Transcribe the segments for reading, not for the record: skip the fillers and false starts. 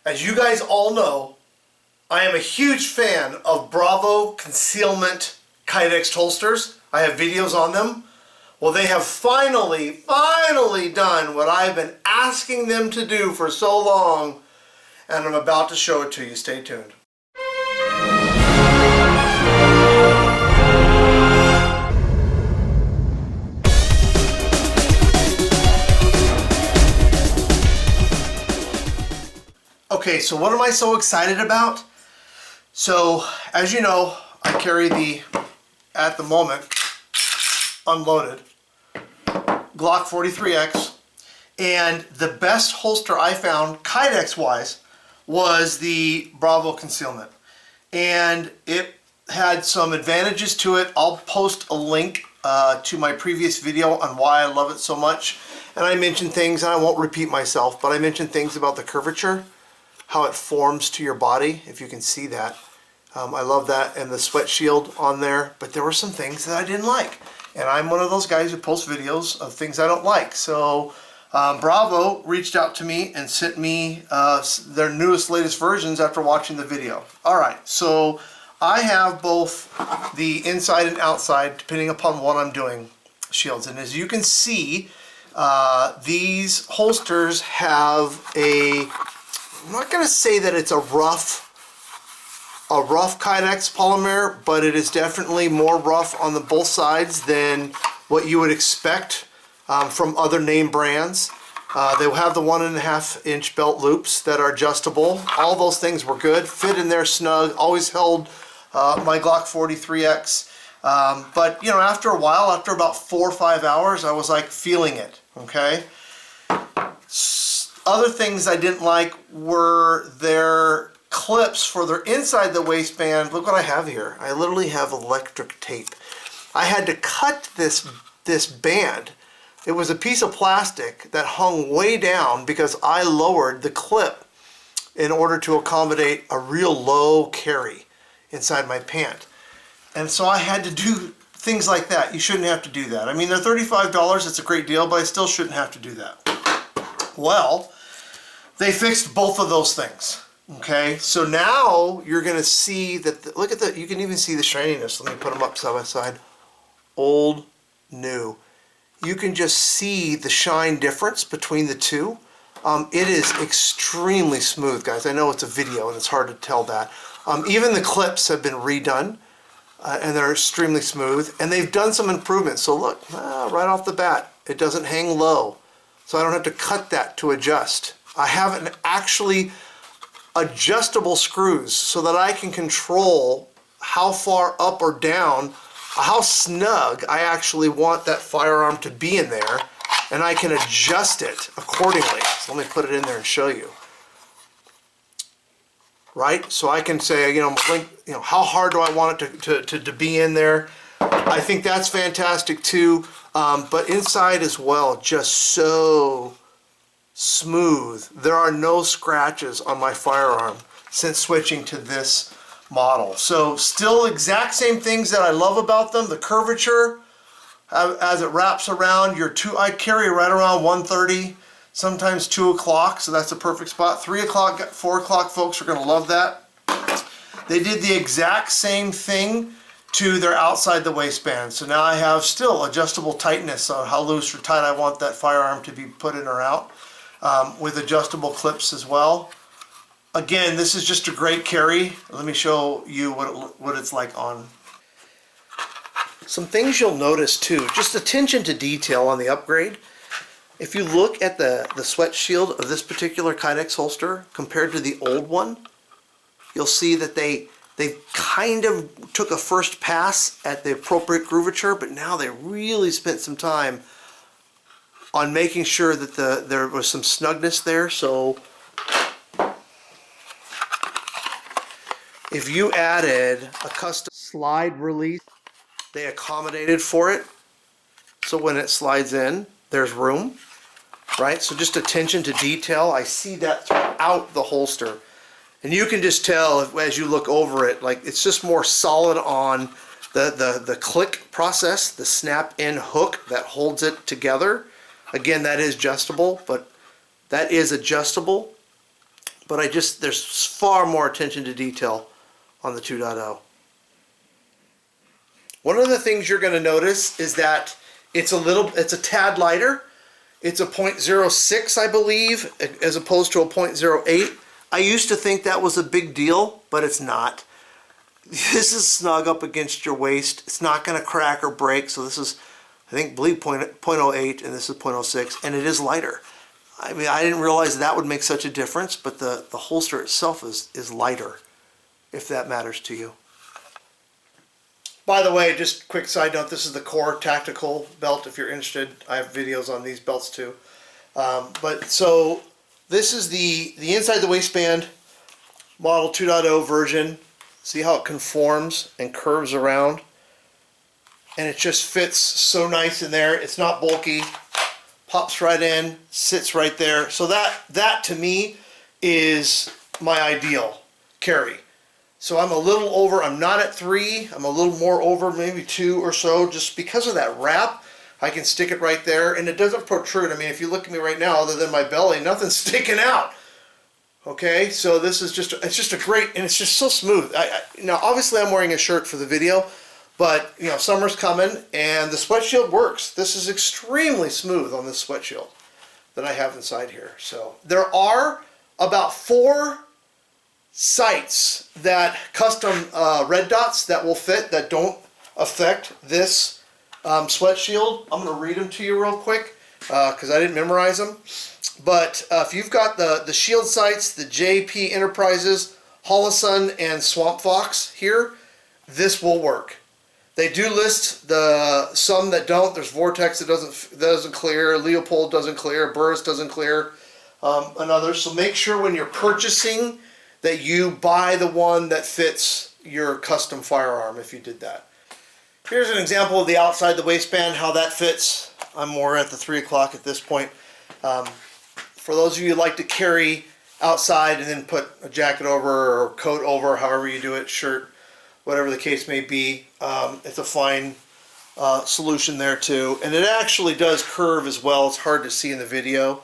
As you guys all know, I am a huge fan of Bravo Concealment Kydex holsters. I have videos on them. Well, they have finally done what I've been asking them to do for so long, and I'm about to show it to you. Stay tuned. Okay, so what am I so excited about? So, as you know, I carry the, at the moment, unloaded Glock 43X, and the best holster I found, Kydex-wise, was the Bravo Concealment. And it had some advantages to it. I'll post a link to my previous video on why I love it so much. And I mentioned things, and I won't repeat myself, but I mentioned things about the curvature, how it forms to your body, if you can see that. I love that, and the sweat shield on there, but there were some things that I didn't like. And I'm one of those guys who posts videos of things I don't like. So Bravo reached out to me and sent me their latest versions after watching the video. Alright, so I have both the inside and outside, depending upon what I'm doing, shields. And as you can see, these holsters have a, I'm not going to say that it's a rough Kydex polymer, but it is definitely more rough on the both sides than what you would expect from other name brands. They will have the 1.5 inch belt loops that are adjustable. All those things were good, fit in there snug, always held my Glock 43X. But you know, after a while, after about 4 or 5 hours, I was like feeling it, okay? Other things I didn't like were their clips for their inside the waistband. Look what I have here. I literally have electric tape. I had to cut this band. It was a piece of plastic that hung way down because I lowered the clip in order to accommodate a real low carry inside my pant. And so I had to do things like that. You shouldn't have to do that. I mean, they're $35. It's a great deal, but I still shouldn't have to do that. Well, they fixed both of those things. Okay, so now you're going to see that, look at that, you can even see the shininess. Let me put them up side by side. Old, new. You can just see the shine difference between the two. It is extremely smooth, guys. I know it's a video and it's hard to tell that. Even the clips have been redone and they're extremely smooth. And they've done some improvements. So look, right off the bat, it doesn't hang low. So I don't have to cut that to adjust. I have an actually adjustable screws so that I can control how far up or down, how snug I actually want that firearm to be in there, and I can adjust it accordingly. So let me put it in there and show you. Right? So I can say, you know, how hard do I want it to be in there? I think that's fantastic too. But inside as well, just so smooth. There are no scratches on my firearm since switching to this model. So still exact same things that I love about them. The curvature as it wraps around I carry right around 1:30, sometimes 2 o'clock, so that's a perfect spot. 3 o'clock, 4 o'clock folks are going to love that. They did the exact same thing to their outside the waistband. So now I have still adjustable tightness on how loose or tight I want that firearm to be put in or out. With adjustable clips as well. Again, this is just a great carry. Let me show you what it's like on. Some things you'll notice too, just attention to detail on the upgrade. If you look at the sweat shield of this particular Kydex holster compared to the old one, you'll see that they kind of took a first pass at the appropriate groovature, but now they really spent some time on making sure that there was some snugness there. So if you added a custom slide release, they accommodated for it. So when it slides in, there's room, right? So just attention to detail. I see that throughout the holster. And you can just tell as you look over it, like it's just more solid on the click process, the snap-in hook that holds it together. Again, that is adjustable, but but there's far more attention to detail on the 2.0. One of the things you're going to notice is that it's a tad lighter. It's a 0.06, I believe, as opposed to a 0.08. I used to think that was a big deal, but it's not. This is snug up against your waist. It's not going to crack or break. So this is, I believe 0.08, and this is 0.06, and it is lighter. I mean, I didn't realize that would make such a difference, but the holster itself is lighter, if that matters to you. By the way, just quick side note, this is the Core Tactical belt if you're interested. I have videos on these belts too. So this is the inside the waistband model 2.0 version. See how it conforms and curves around? And it just fits so nice in there. It's not bulky. Pops right in, sits right there. So that to me is my ideal carry. So I'm a little over, I'm not at 3, I'm a little more over, maybe 2 or so, just because of that wrap. I can stick it right there, and it doesn't protrude. I mean, if you look at me right now, other than my belly, nothing's sticking out. Okay, so this is it's just a great, and it's just so smooth. Now, obviously I'm wearing a shirt for the video, but you know, summer's coming, and the sweat shield works. This is extremely smooth on this sweat shield that I have inside here. So there are about 4 sights that custom red dots that will fit that don't affect this sweat shield. I'm going to read them to you real quick because I didn't memorize them. But if you've got the shield sights, the JP Enterprises, Holosun, and Swamp Fox here, this will work. They do list some that don't. There's Vortex that doesn't clear, Leopold doesn't clear, Burris doesn't clear, and others. So make sure when you're purchasing that you buy the one that fits your custom firearm if you did that. Here's an example of the outside the waistband, how that fits. I'm more at the 3 o'clock at this point. For those of you who like to carry outside and then put a jacket over or coat over, however you do it, shirt, whatever the case may be, it's a fine solution there too. And it actually does curve as well. It's hard to see in the video.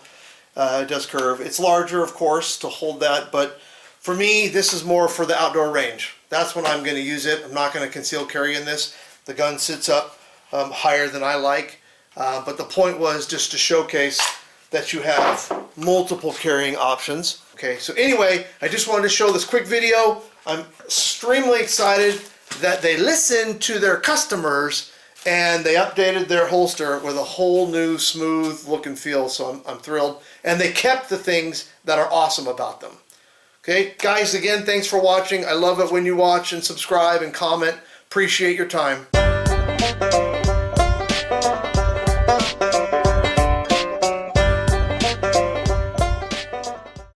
It does curve. It's larger, of course, to hold that, but for me, this is more for the outdoor range. That's when I'm going to use it. I'm not going to conceal carry in this. The gun sits up higher than I like. But the point was just to showcase that you have multiple carrying options. Okay, so anyway, I just wanted to show this quick video. I'm extremely excited that they listened to their customers and they updated their holster with a whole new smooth look and feel. So I'm thrilled. And they kept the things that are awesome about them. Okay, guys, again, thanks for watching. I love it when you watch and subscribe and comment. Appreciate your time.